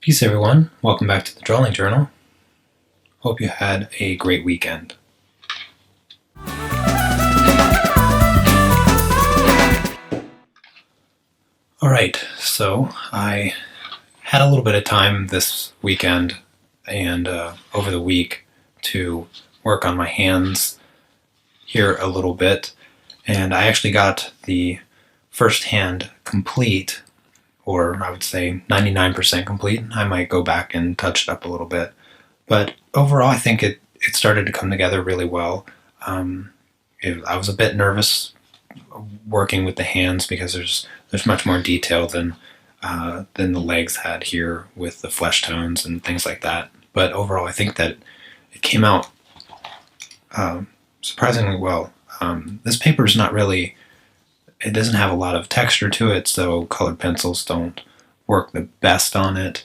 Peace everyone, welcome back to the Drawing Journal. Hope you had a great weekend. Alright, so I had a little bit of time this weekend and over the week to work on my hands here a little bit, and I actually got the first hand complete, or I would say 99% complete. I might go back and touch it up a little bit. But overall, I think it started to come together really well. I was a bit nervous working with the hands because there's much more detail than the legs had here with the flesh tones and things like that. But overall, I think that it came out surprisingly well. This paper is not really, it doesn't have a lot of texture to it, so colored pencils don't work the best on it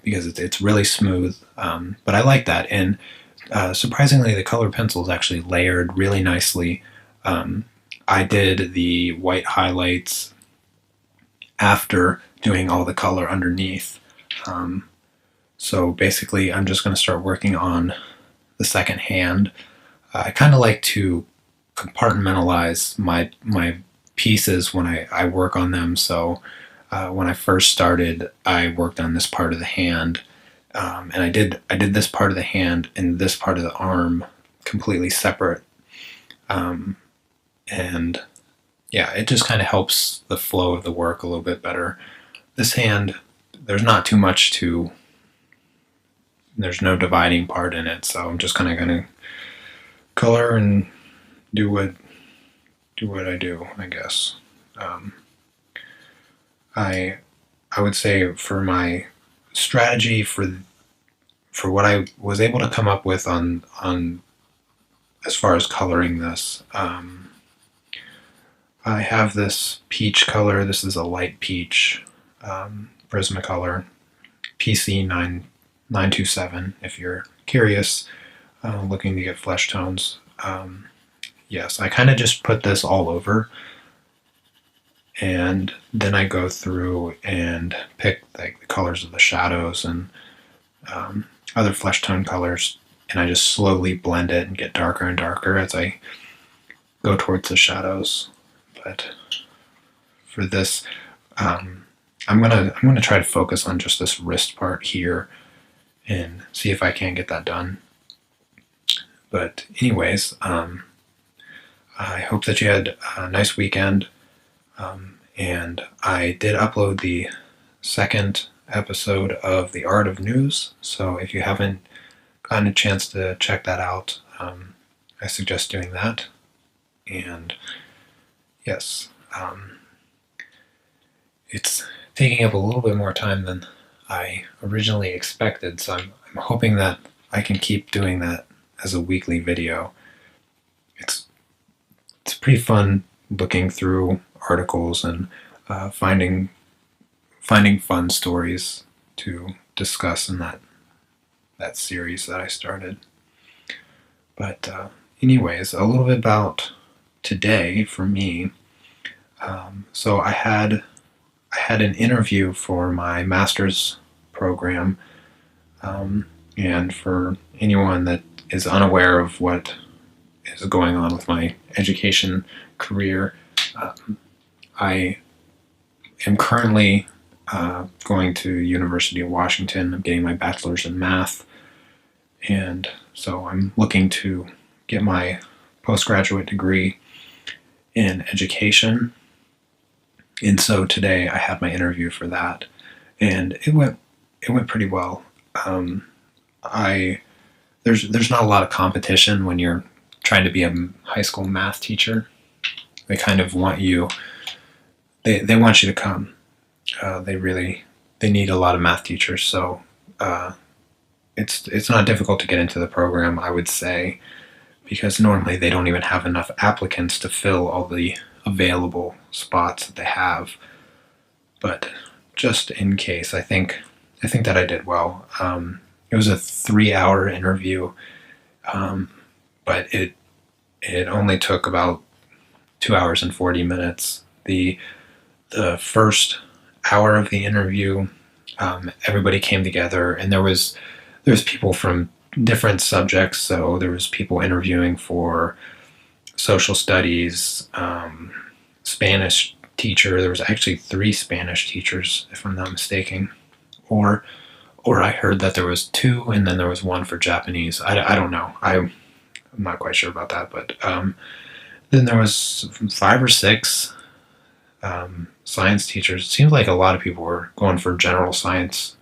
because it's really smooth. But I like that, and surprisingly, the colored pencils actually layered really nicely. I did the white highlights after doing all the color underneath. So basically, I'm just going to start working on the second hand. I kind of like to compartmentalize my pieces when I work on them. So when I first started, I worked on this part of the hand, and I did this part of the hand and this part of the arm completely separate. And yeah, it just kind of helps the flow of the work a little bit better. This hand, there's not too much to, there's no dividing part in it, so I'm just kind of going to color and do what I do, I guess. I would say for my strategy for what I was able to come up with on as far as coloring this, I have this peach color. This is a light peach Prismacolor PC 927 if you're curious, looking to get flesh tones. Yes, I kind of just put this all over, and then I go through and pick like the colors of the shadows and other flesh tone colors, and I just slowly blend it and get darker and darker as I go towards the shadows. But for this, I'm gonna try to focus on just this wrist part here and see if I can get that done. But anyways, I hope that you had a nice weekend, and I did upload the second episode of The Art of News, so if you haven't gotten a chance to check that out, I suggest doing that. And yes, it's taking up a little bit more time than I originally expected, so I'm hoping that I can keep doing that as a weekly video. It's pretty fun looking through articles and finding fun stories to discuss in that series that I started. But anyways, a little bit about today for me. So I had an interview for my master's program, and for anyone that is unaware of what is going on with my education career, I am currently going to University of Washington. I'm getting my bachelor's in math, and so I'm looking to get my postgraduate degree in education. And so today I had my interview for that, and it went pretty well. There's not a lot of competition when you're trying to be a high school math teacher. They kind of want you, they want you to come. They need a lot of math teachers, so it's not difficult to get into the program, I would say, because normally they don't even have enough applicants to fill all the available spots that they have. But just in case, I think that I did well. It was a 3-hour interview, but it only took about 2 hours and 40 minutes. The first hour of the interview, everybody came together, and there was people from different subjects. So there was people interviewing for social studies, Spanish teacher. There was actually 3 Spanish teachers, if I'm not mistaken, or or I heard that there was 2, and then there was 1 for Japanese. I don't know. I'm not quite sure about that, but then there was 5 or 6 science teachers. It seems like a lot of people were going for general science,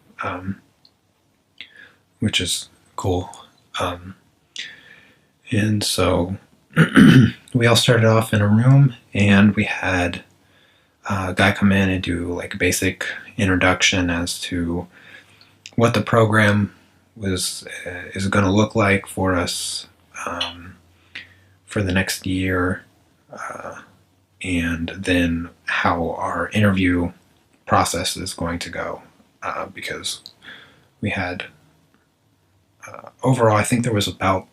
which is cool. And so we all started off in a room, and we had a guy come in and do like a basic introduction as to what the program was is going to look like for us for the next year, and then how our interview process is going to go, because we had overall, I think there was about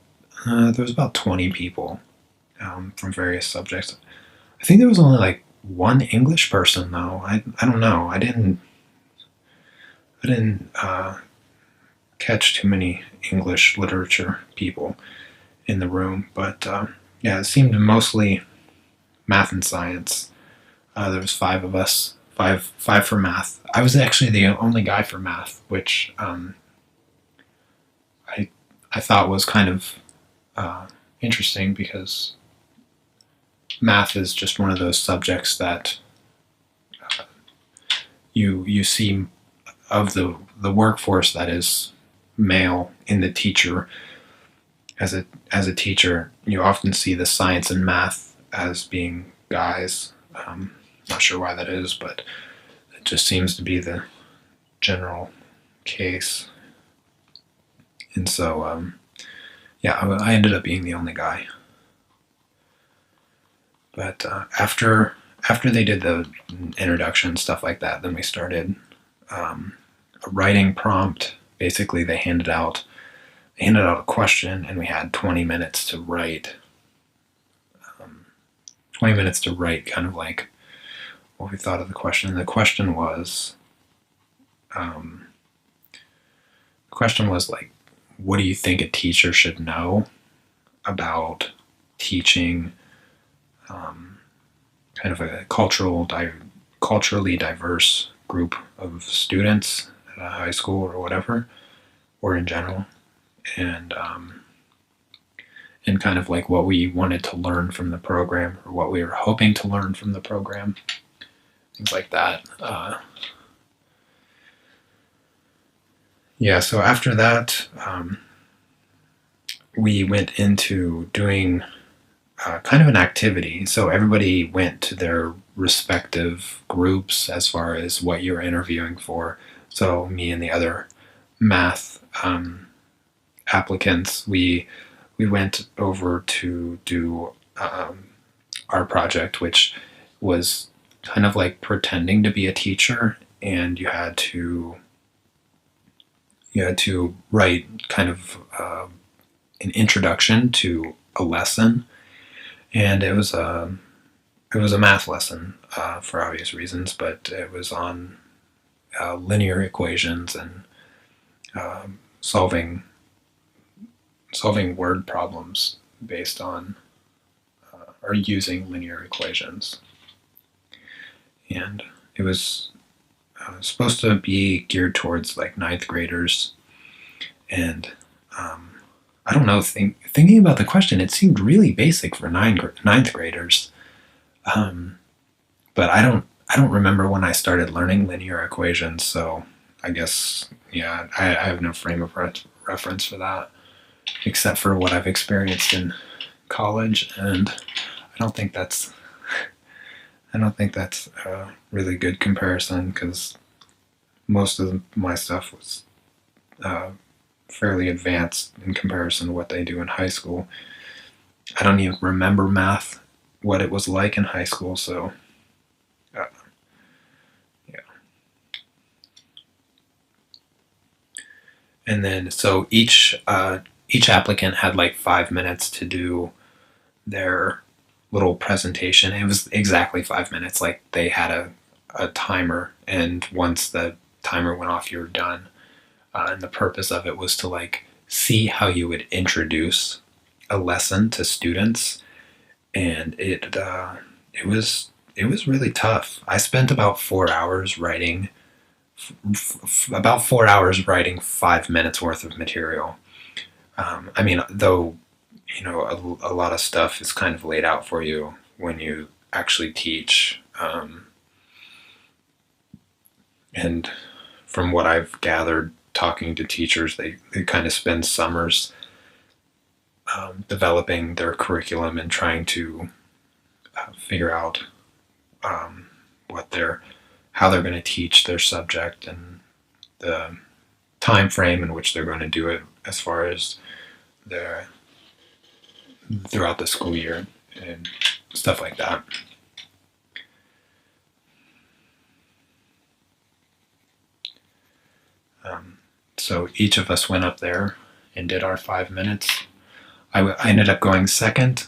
20 people from various subjects. I think there was only like 1 English person though. I don't know. I didn't catch too many English literature people in the room, but yeah, it seemed mostly math and science. There was 5 of us, five for math. I was actually the only guy for math, which I thought was kind of interesting, because math is just one of those subjects that you see of the workforce that is male in the teacher. As a teacher, you often see the science and math as being guys. Not sure why that is, but it just seems to be the general case. And so, yeah, I ended up being the only guy. But after they did the introduction, stuff like that, then we started a writing prompt. Basically, they handed out a question, and we had 20 minutes to write. 20 minutes to write kind of like what we thought of the question. The question was like, what do you think a teacher should know about teaching kind of a culturally diverse group of students at a high school or whatever, or in general, and kind of like what we wanted to learn from the program, or what we were hoping to learn from the program, things like that. Yeah, so after that, we went into doing kind of an activity. So everybody went to their respective groups as far as what you were interviewing for. So me and the other math applicants, we went over to do our project, which was kind of like pretending to be a teacher, and you had to write kind of an introduction to a lesson, and it was a math lesson for obvious reasons, but it was on linear equations and solving word problems based on or using linear equations. And it was supposed to be geared towards like 9th graders. And I don't know, thinking about the question, it seemed really basic for 9th graders. But I don't remember when I started learning linear equations, so I guess, yeah, I have no frame of reference for that, except for what I've experienced in college, and I don't think that's a really good comparison, because most of my stuff was fairly advanced in comparison to what they do in high school. I don't even remember math, what it was like in high school, so yeah. And then so each applicant had like 5 minutes to do their little presentation. It was exactly 5 minutes. Like they had a timer, and once the timer went off, you were done. And the purpose of it was to like see how you would introduce a lesson to students, and it was really tough. I spent about 4 hours writing, about 4 hours writing 5 minutes worth of material. I mean, though, you know, a lot of stuff is kind of laid out for you when you actually teach. And from what I've gathered talking to teachers, they kind of spend summers developing their curriculum and trying to figure out how they're going to teach their subject and the time frame in which they're going to do it as far as throughout the school year and stuff like that. So each of us went up there and did our 5 minutes. I ended up going second.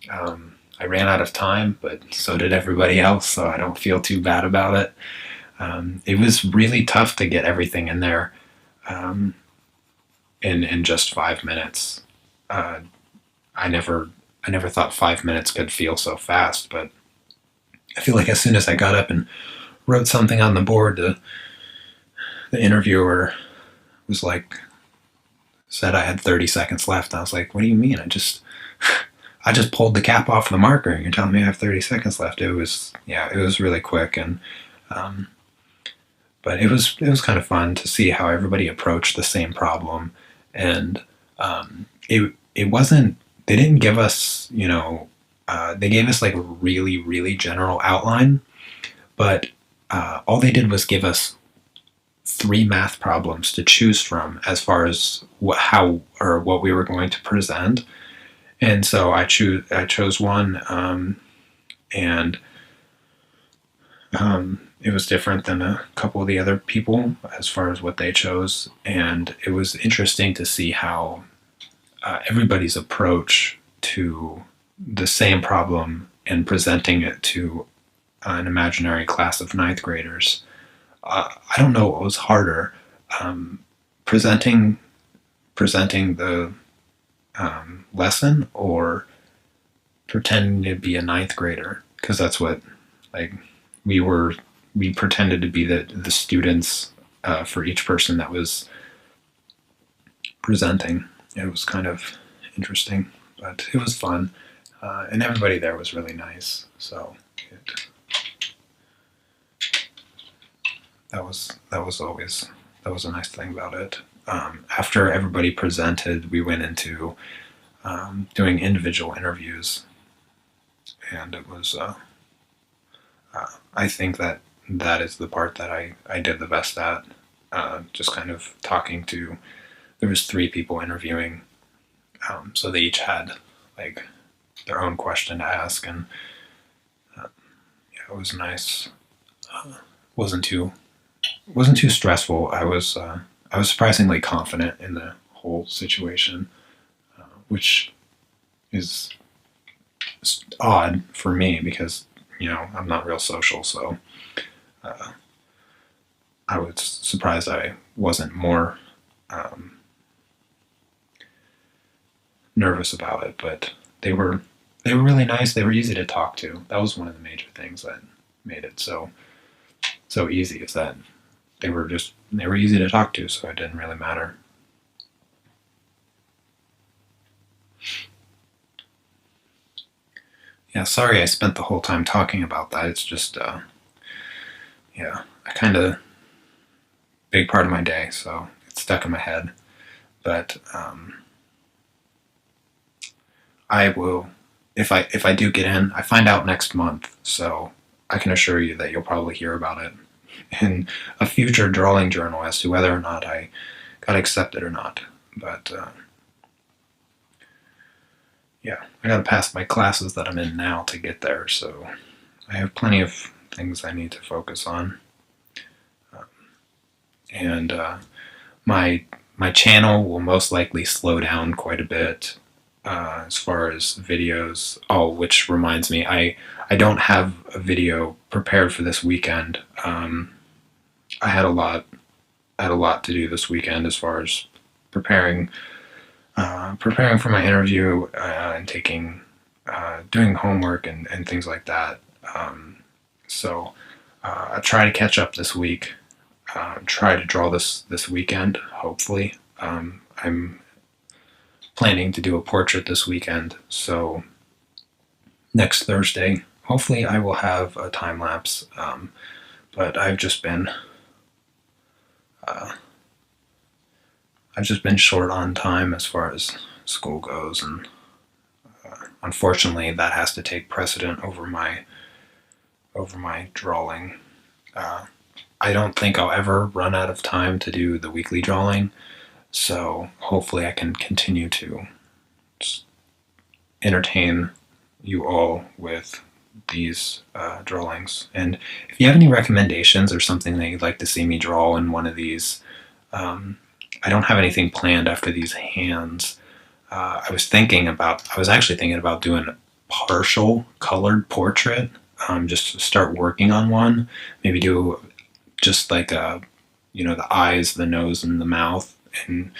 I ran out of time, but so did everybody else, so I don't feel too bad about it. It was really tough to get everything in there in just 5 minutes. I never thought 5 minutes could feel so fast, but I feel like as soon as I got up and wrote something on the board, the interviewer was like, said I had 30 seconds left. I was like, what do you mean? I just pulled the cap off the marker and you're telling me I have 30 seconds left. It was really quick. And but it was kind of fun to see how everybody approached the same problem. And it wasn't, they didn't give us, you know, they gave us like a really, really general outline, but all they did was give us 3 math problems to choose from as far as what we were going to present. And so I chose one, and it was different than a couple of the other people as far as what they chose. And it was interesting to see how everybody's approach to the same problem and presenting it to an imaginary class of ninth graders. I don't know what was harder, presenting the lesson or pretending to be a ninth grader, because that's what, like, we pretended to be the students for each person that was presenting. It was kind of interesting, but it was fun, and everybody there was really nice, so that was a nice thing about it. After everybody presented, we went into doing individual interviews, and it was I think that is the part that I did the best at, just kind of talking to, there was 3 people interviewing, so they each had like their own question to ask, and it was nice. Wasn't too stressful. I was surprisingly confident in the whole situation, which is odd for me because, you know, I'm not real social, so I was surprised I wasn't more nervous about it. But they were really nice. They were easy to talk to. That was one of the major things that made it so easy, is that they were easy to talk to, so it didn't really matter. Yeah, sorry I spent the whole time talking about that. It's just, I kind of, big part of my day, so it's stuck in my head. But I will, if I do get in, I find out next month, so I can assure you that you'll probably hear about it in a future drawing journal as to whether or not I got accepted or not. But I gotta pass my classes that I'm in now to get there, so I have plenty of things I need to focus on. And my channel will most likely slow down quite a bit as far as videos. Oh, which reminds me, I don't have a video prepared for this weekend. I had a lot to do this weekend as far as preparing for my interview and doing homework and things like that. So I try to catch up this week. Try to draw this weekend. Hopefully, I'm planning to do a portrait this weekend. So next Thursday, hopefully, I will have a time lapse. But I've just been short on time as far as school goes, and unfortunately, that has to take precedent over my drawing. I don't think I'll ever run out of time to do the weekly drawing, so hopefully I can continue to entertain you all with these drawings. And if you have any recommendations or something that you'd like to see me draw in one of these, I don't have anything planned after these hands. I was actually thinking about doing a partial colored portrait, just to start working on one. Maybe do just like the eyes, the nose, and the mouth, and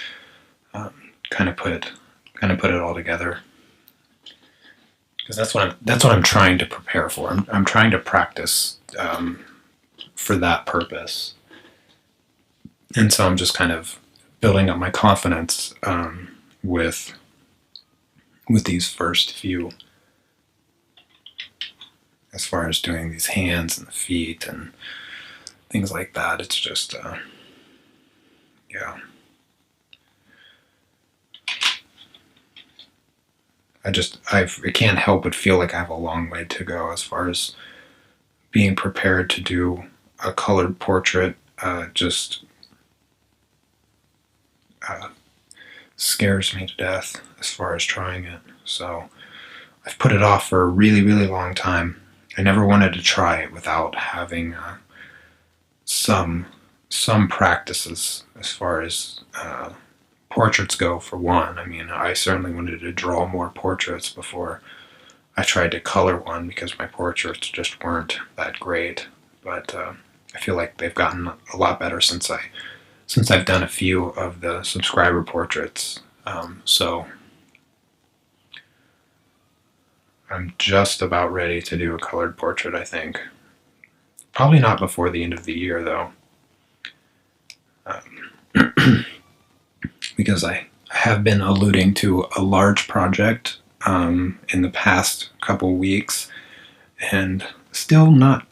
kind of put it all together. Because that's what I'm trying to prepare for. I'm trying to practice for that purpose, and so I'm just kind of building up my confidence with these first few, as far as doing these hands and the feet and things like that. It's just yeah. I can't help but feel like I have a long way to go as far as being prepared to do a colored portrait. Just scares me to death as far as trying it. So I've put it off for a really, really long time. I never wanted to try it without having some practices as far as portraits go, for one. I mean, I certainly wanted to draw more portraits before I tried to color one, because my portraits just weren't that great. But I feel like they've gotten a lot better since I've done a few of the subscriber portraits. So I'm just about ready to do a colored portrait, I think. Probably not before the end of the year, though. Because I have been alluding to a large project in the past couple weeks, and still not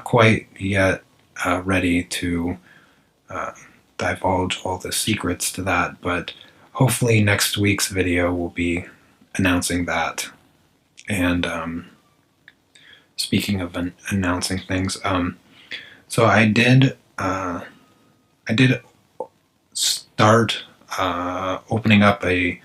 quite yet ready to divulge all the secrets to that. But hopefully next week's video will be announcing that. And speaking of announcing things, so I did start opening up a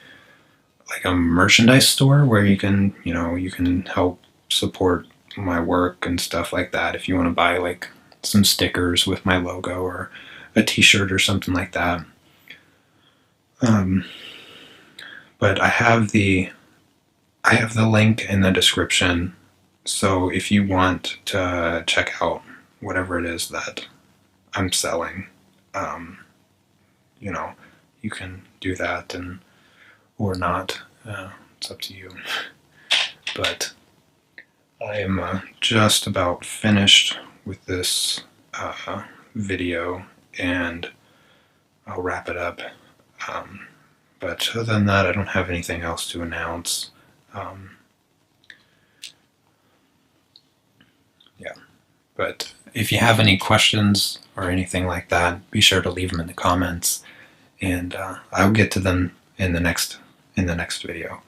merchandise store where you can help support my work and stuff like that. If you want to buy like some stickers with my logo or a t-shirt or something like that. But I have the link in the description, so if you want to check out whatever it is that I'm selling, you can do that, or not. It's up to you. But I am just about finished with this video, and I'll wrap it up. But other than that, I don't have anything else to announce. Yeah. But if you have any questions or anything like that, be sure to leave them in the comments, and I'll get to them in the next video.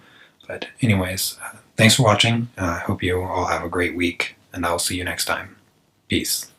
But anyways, thanks for watching. I hope you all have a great week, and I'll see you next time. Peace.